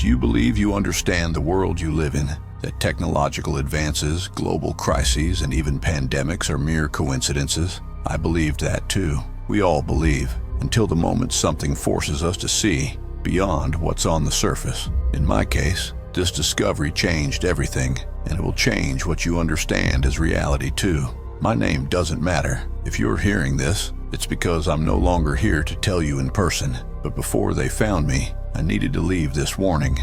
Do you believe you understand the world you live in? That technological advances, global crises, and even pandemics are mere coincidences? I believed that too. We all believe, until the moment something forces us to see beyond what's on the surface. In my case, this discovery changed everything, and it will change what you understand as reality too. My name doesn't matter. If you're hearing this, it's because I'm no longer here to tell you in person. But before they found me, I needed to leave this warning.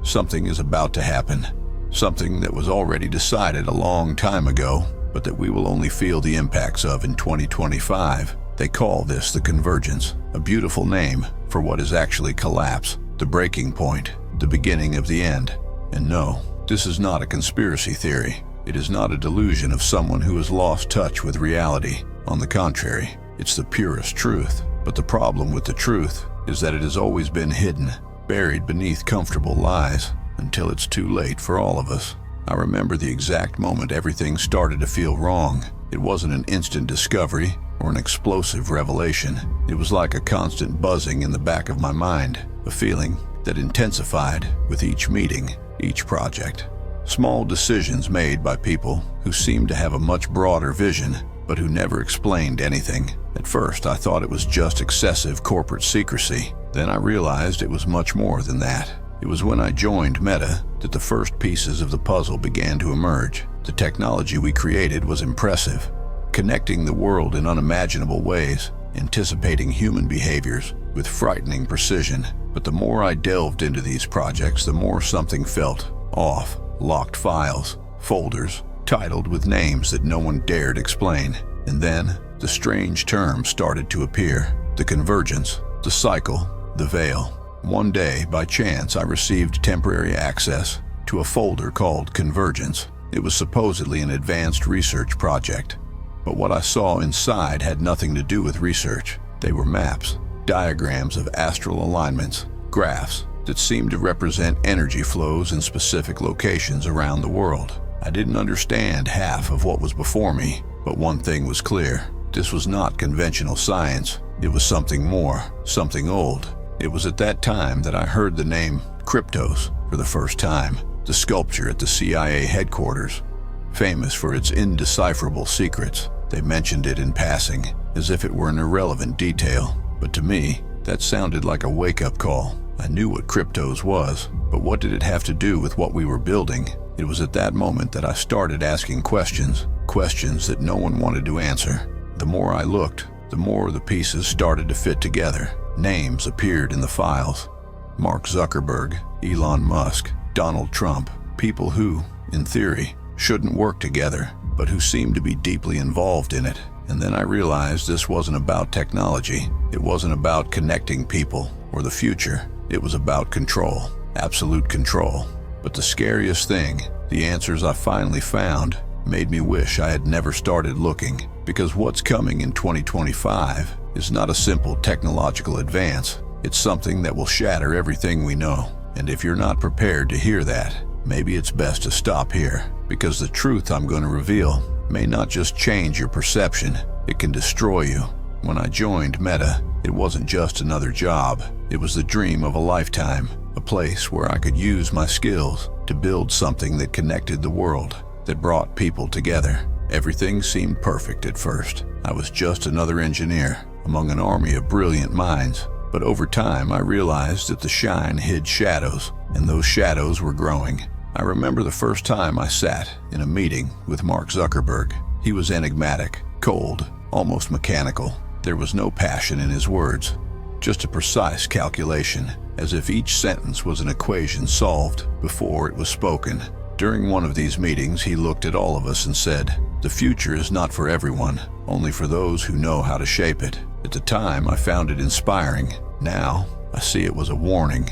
Something is about to happen. Something that was already decided a long time ago, but that we will only feel the impacts of in 2025. They call this the Convergence, a beautiful name for what is actually collapse, the breaking point, the beginning of the end. And no, this is not a conspiracy theory. It is not a delusion of someone who has lost touch with reality. On the contrary, it's the purest truth. But the problem with the truth is that it has always been hidden, buried beneath comfortable lies, until it's too late for all of us. I remember the exact moment everything started to feel wrong. It wasn't an instant discovery or an explosive revelation. It was like a constant buzzing in the back of my mind, a feeling that intensified with each meeting, each project. Small decisions made by people who seemed to have a much broader vision, but who never explained anything. At first, I thought it was just excessive corporate secrecy. Then I realized it was much more than that. It was when I joined Meta that the first pieces of the puzzle began to emerge. The technology we created was impressive, connecting the world in unimaginable ways, anticipating human behaviors with frightening precision. But the more I delved into these projects, the more something felt off. Locked files, folders, titled with names that no one dared explain. And then, the strange terms started to appear. The convergence, the cycle, the veil. One day, by chance, I received temporary access to a folder called Convergence. It was supposedly an advanced research project. But what I saw inside had nothing to do with research. They were maps, diagrams of astral alignments, graphs that seemed to represent energy flows in specific locations around the world. I didn't understand half of what was before me, but one thing was clear. This was not conventional science. It was something more, something old. It was at that time that I heard the name Kryptos for the first time. The sculpture at the CIA headquarters, famous for its indecipherable secrets. They mentioned it in passing, as if it were an irrelevant detail. But to me, that sounded like a wake-up call. I knew what Kryptos was, but what did it have to do with what we were building? It was at that moment that I started asking questions that no one wanted to answer. The more I looked, the more the pieces started to fit together. Names appeared in the files. Mark Zuckerberg, Elon Musk, Donald Trump, people who, in theory, shouldn't work together, but who seemed to be deeply involved in it. And then I realized this wasn't about technology. It wasn't about connecting people or the future. It was about control, absolute control. But the scariest thing, the answers I finally found, made me wish I had never started looking. Because what's coming in 2025 is not a simple technological advance. It's something that will shatter everything we know. And if you're not prepared to hear that, maybe it's best to stop here. Because the truth I'm going to reveal may not just change your perception, it can destroy you. When I joined Meta, it wasn't just another job. It was the dream of a lifetime, a place where I could use my skills to build something that connected the world, that brought people together. Everything seemed perfect at first. I was just another engineer among an army of brilliant minds. But over time, I realized that the shine hid shadows, and those shadows were growing. I remember the first time I sat in a meeting with Mark Zuckerberg. He was enigmatic, cold, almost mechanical. There was no passion in his words, just a precise calculation, as if each sentence was an equation solved before it was spoken. During one of these meetings, he looked at all of us and said, "The future is not for everyone, only for those who know how to shape it." At the time, I found it inspiring. Now, I see it was a warning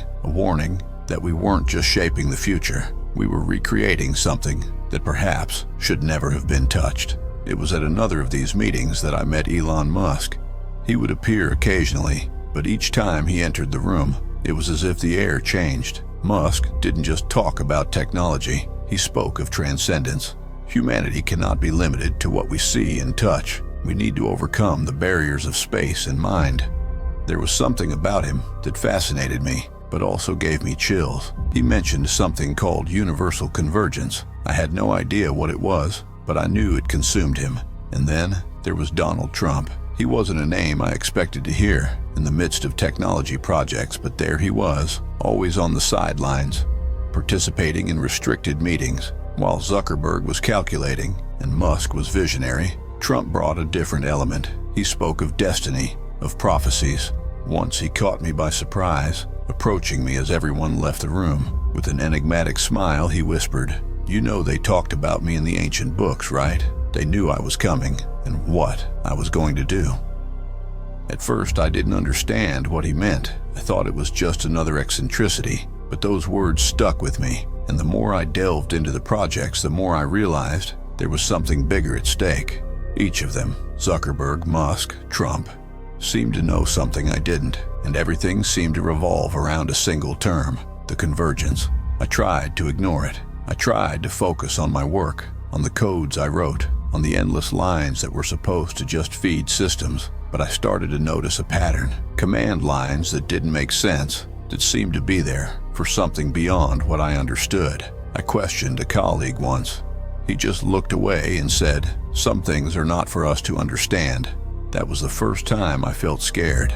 that we weren't just shaping the future. We were recreating something that perhaps should never have been touched. It was at another of these meetings that I met Elon Musk. He would appear occasionally, but each time he entered the room, it was as if the air changed. Musk didn't just talk about technology, he spoke of transcendence. Humanity cannot be limited to what we see and touch. We need to overcome the barriers of space and mind. There was something about him that fascinated me, but also gave me chills. He mentioned something called universal convergence. I had no idea what it was, but I knew it consumed him. And then there was Donald Trump. He wasn't a name I expected to hear in the midst of technology projects, but there he was, always on the sidelines, participating in restricted meetings. While Zuckerberg was calculating and Musk was visionary, Trump brought a different element. He spoke of destiny, of prophecies. Once he caught me by surprise, approaching me as everyone left the room. With an enigmatic smile, he whispered, "You know they talked about me in the ancient books, right? They knew I was coming and what I was going to do." At first, I didn't understand what he meant. I thought it was just another eccentricity, but those words stuck with me. And the more I delved into the projects, the more I realized there was something bigger at stake. Each of them, Zuckerberg, Musk, Trump, seemed to know something I didn't, and everything seemed to revolve around a single term, the convergence. I tried to ignore it. I tried to focus on my work, on the codes I wrote, on the endless lines that were supposed to just feed systems. But I started to notice a pattern, command lines that didn't make sense, that seemed to be there for something beyond what I understood. I questioned a colleague once. He just looked away and said, "Some things are not for us to understand." That was the first time I felt scared.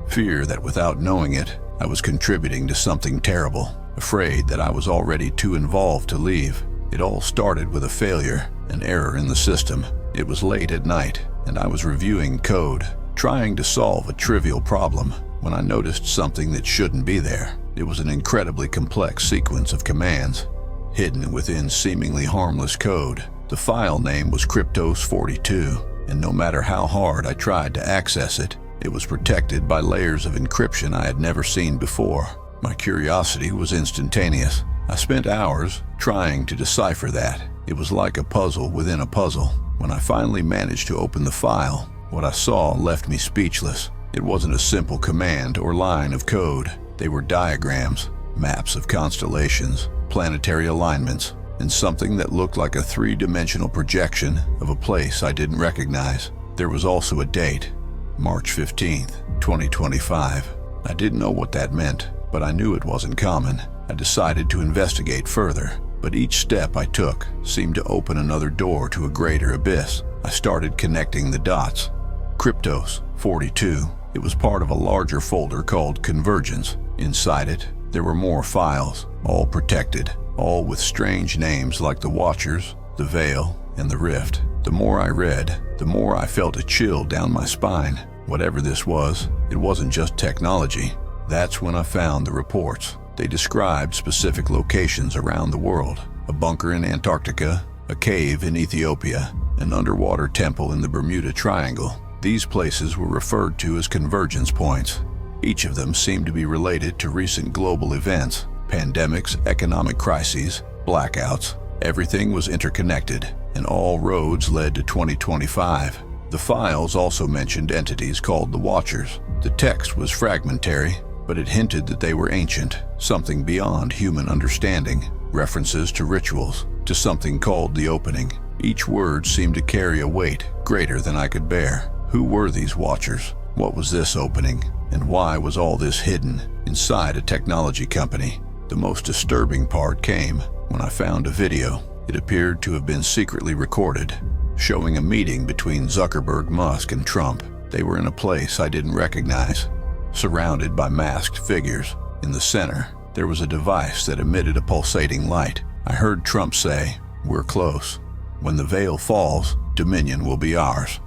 Fear that without knowing it, I was contributing to something terrible. Afraid that I was already too involved to leave. It all started with a failure, an error in the system. It was late at night, and I was reviewing code, trying to solve a trivial problem, when I noticed something that shouldn't be there. It was an incredibly complex sequence of commands, hidden within seemingly harmless code. The file name was Cryptos42, and no matter how hard I tried to access it, it was protected by layers of encryption I had never seen before. My curiosity was instantaneous. I spent hours trying to decipher that. It was like a puzzle within a puzzle. When I finally managed to open the file, what I saw left me speechless. It wasn't a simple command or line of code. They were diagrams, maps of constellations, planetary alignments, and something that looked like a three-dimensional projection of a place I didn't recognize. There was also a date, March 15th, 2025. I didn't know what that meant, but I knew it wasn't common. I decided to investigate further, but each step I took seemed to open another door to a greater abyss. I started connecting the dots. Cryptos42. It was part of a larger folder called Convergence. Inside it, there were more files, all protected, all with strange names like the Watchers, the Veil, and the Rift. The more I read, the more I felt a chill down my spine. Whatever this was, it wasn't just technology. That's when I found the reports. They described specific locations around the world: a bunker in Antarctica, a cave in Ethiopia, an underwater temple in the Bermuda Triangle. These places were referred to as convergence points. Each of them seemed to be related to recent global events, pandemics, economic crises, blackouts. Everything was interconnected, and all roads led to 2025. The files also mentioned entities called the Watchers. The text was fragmentary, but it hinted that they were ancient, something beyond human understanding. References to rituals, to something called the Opening. Each word seemed to carry a weight greater than I could bear. Who were these Watchers? What was this opening? And why was all this hidden inside a technology company? The most disturbing part came when I found a video. It appeared to have been secretly recorded, showing a meeting between Zuckerberg, Musk, and Trump. They were in a place I didn't recognize, surrounded by masked figures. In the center, there was a device that emitted a pulsating light. I heard Trump say, "We're close. When the veil falls, dominion will be ours."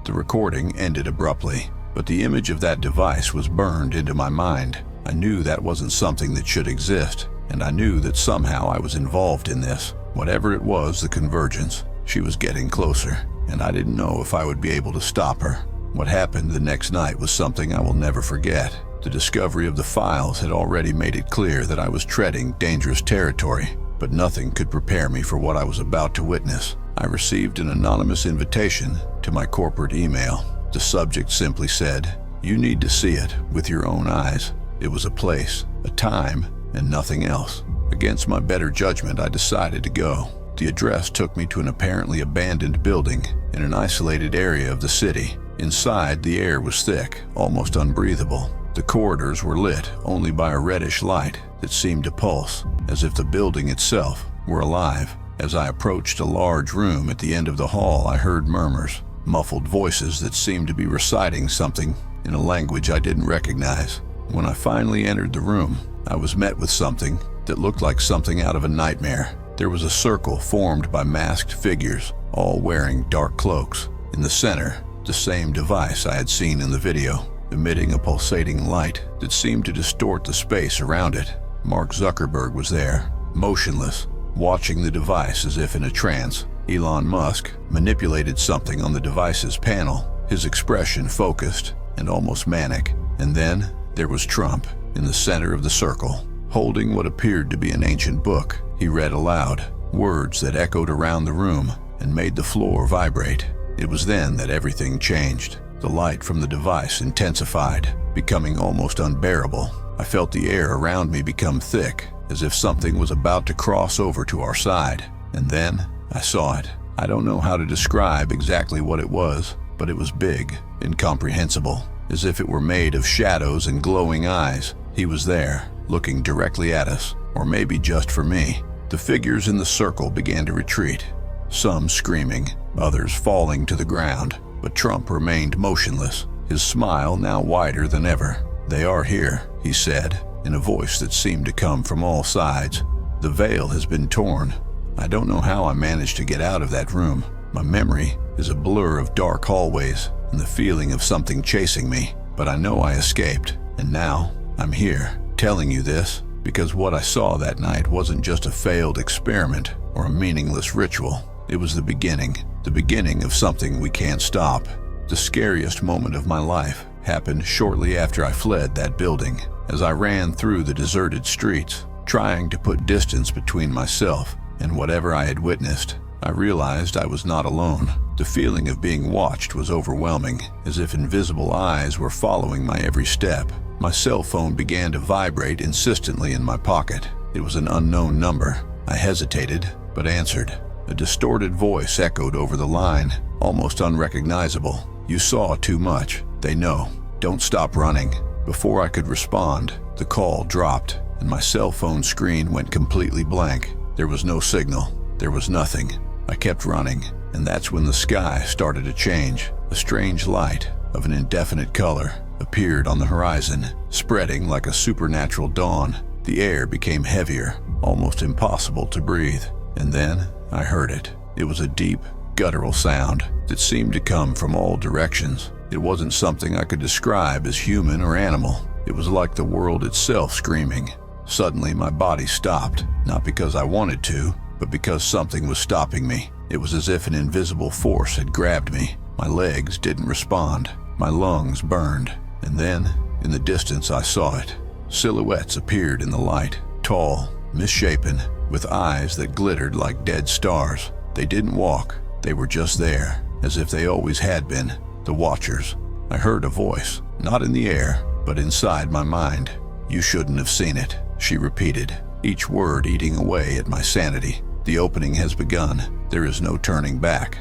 The recording ended abruptly, but the image of that device was burned into my mind. I knew that wasn't something that should exist, and I knew that somehow I was involved in this. Whatever it was, the convergence, she was getting closer, and I didn't know if I would be able to stop her. What happened the next night was something I will never forget. The discovery of the files had already made it clear that I was treading dangerous territory, but nothing could prepare me for what I was about to witness. I received an anonymous invitation to my corporate email. The subject simply said, "You need to see it with your own eyes." It was a place, a time, and nothing else. Against my better judgment, I decided to go. The address took me to an apparently abandoned building in an isolated area of the city. Inside, the air was thick, almost unbreathable. The corridors were lit only by a reddish light that seemed to pulse, as if the building itself were alive. As I approached a large room at the end of the hall, I heard murmurs, muffled voices that seemed to be reciting something in a language I didn't recognize. When I finally entered the room, I was met with something that looked like something out of a nightmare. There was a circle formed by masked figures, all wearing dark cloaks. In the center, the same device I had seen in the video, emitting a pulsating light that seemed to distort the space around it. Mark Zuckerberg was there, motionless, watching the device as if in a trance. Elon Musk manipulated something on the device's panel, his expression focused and almost manic. And then there was Trump in the center of the circle, holding what appeared to be an ancient book. He read aloud, words that echoed around the room and made the floor vibrate. It was then that everything changed. The light from the device intensified, becoming almost unbearable. I felt the air around me become thick, as if something was about to cross over to our side. And then I saw it. I don't know how to describe exactly what it was, but it was big, incomprehensible, as if it were made of shadows and glowing eyes. He was there, looking directly at us, or maybe just for me. The figures in the circle began to retreat, some screaming, others falling to the ground. But Trump remained motionless, his smile now wider than ever. "They are here," he said, in a voice that seemed to come from all sides. "The veil has been torn. I don't know how I managed to get out of that room. My memory is a blur of dark hallways and the feeling of something chasing me. But I know I escaped, and now I'm here, telling you this, because what I saw that night wasn't just a failed experiment or a meaningless ritual. It was the beginning of something we can't stop. The scariest moment of my life happened shortly after I fled that building. As I ran through the deserted streets, trying to put distance between myself and whatever I had witnessed, I realized I was not alone. The feeling of being watched was overwhelming, as if invisible eyes were following my every step. My cell phone began to vibrate insistently in my pocket. It was an unknown number. I hesitated, but answered. A distorted voice echoed over the line, almost unrecognizable. "You saw too much. They know. Don't stop running." Before I could respond, the call dropped, and my cell phone screen went completely blank. There was no signal. There was nothing. I kept running, and that's when the sky started to change. A strange light of an indefinite color appeared on the horizon, spreading like a supernatural dawn. The air became heavier, almost impossible to breathe. And then I heard it. It was a deep, guttural sound that seemed to come from all directions. It wasn't something I could describe as human or animal. It was like the world itself screaming. Suddenly my body stopped, not because I wanted to, but because something was stopping me. It was as if an invisible force had grabbed me. My legs didn't respond. My lungs burned. And then, in the distance, I saw it. Silhouettes appeared in the light, tall, misshapen, with eyes that glittered like dead stars. They didn't walk. They were just there, as if they always had been. The Watchers. I heard a voice, not in the air, but inside my mind. "You shouldn't have seen it," she repeated, each word eating away at my sanity. "The opening has begun. There is no turning back."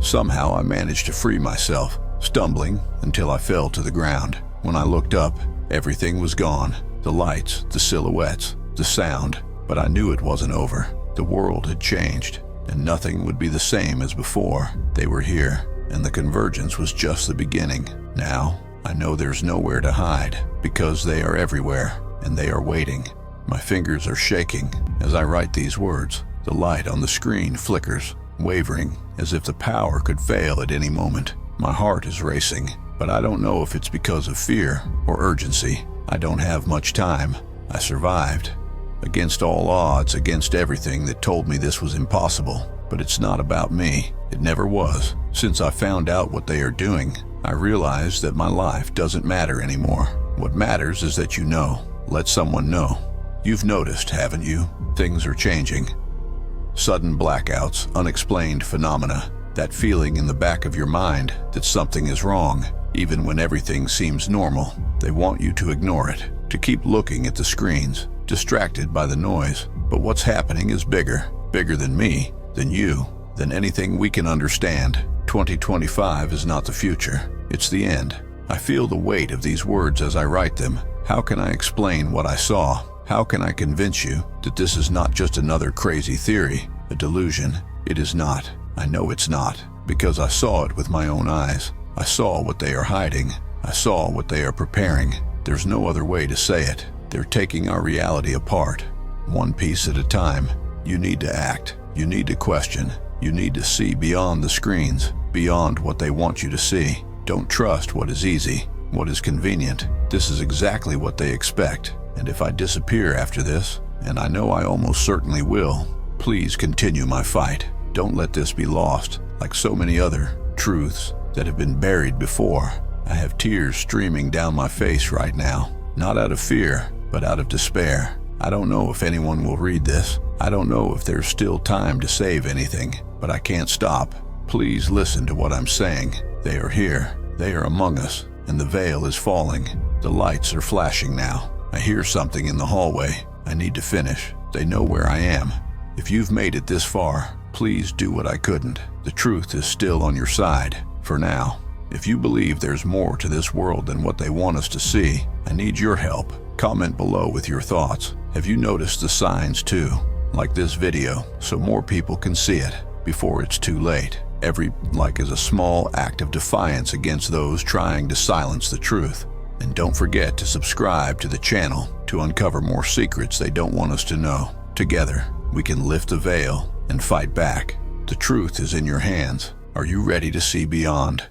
Somehow I managed to free myself, stumbling until I fell to the ground. When I looked up, everything was gone. The lights, the silhouettes, the sound. But I knew it wasn't over. The world had changed, and nothing would be the same as before. They were here, and the convergence was just the beginning. Now, I know there's nowhere to hide, because they are everywhere, and they are waiting. My fingers are shaking as I write these words. The light on the screen flickers, wavering, as if the power could fail at any moment. My heart is racing, but I don't know if it's because of fear or urgency. I don't have much time. I survived. Against all odds, against everything that told me this was impossible. But it's not about me. It never was. Since I found out what they are doing, I realized that my life doesn't matter anymore. What matters is that you know. Let someone know. You've noticed, haven't you? Things are changing. Sudden blackouts, unexplained phenomena. That feeling in the back of your mind that something is wrong, even when everything seems normal. They want you to ignore it, to keep looking at the screens, distracted by the noise. But what's happening is bigger than me, than you, than anything we can understand. 2025 is not the future. It's the end. I feel the weight of these words as I write them. How can I explain what I saw? How can I convince you that this is not just another crazy theory, a delusion? It is not. I know it's not, because I saw it with my own eyes. I saw what they are hiding. I saw what they are preparing. There's no other way to say it. They're taking our reality apart, one piece at a time. You need to act. You need to question. You need to see beyond the screens, beyond what they want you to see. Don't trust what is easy, what is convenient. This is exactly what they expect. And if I disappear after this, and I know I almost certainly will, please continue my fight. Don't let this be lost, like so many other truths that have been buried before. I have tears streaming down my face right now, not out of fear, but out of despair. I don't know if anyone will read this. I don't know if there's still time to save anything, but I can't stop. Please listen to what I'm saying. They are here. They are among us, and the veil is falling. The lights are flashing now. I hear something in the hallway. I need to finish. They know where I am. If you've made it this far, please do what I couldn't. The truth is still on your side, for now. If you believe there's more to this world than what they want us to see, I need your help. Comment below with your thoughts. Have you noticed the signs too? Like this video, so more people can see it before it's too late. Every like is a small act of defiance against those trying to silence the truth. And don't forget to subscribe to the channel to uncover more secrets they don't want us to know. Together, we can lift the veil and fight back. The truth is in your hands. Are you ready to see beyond?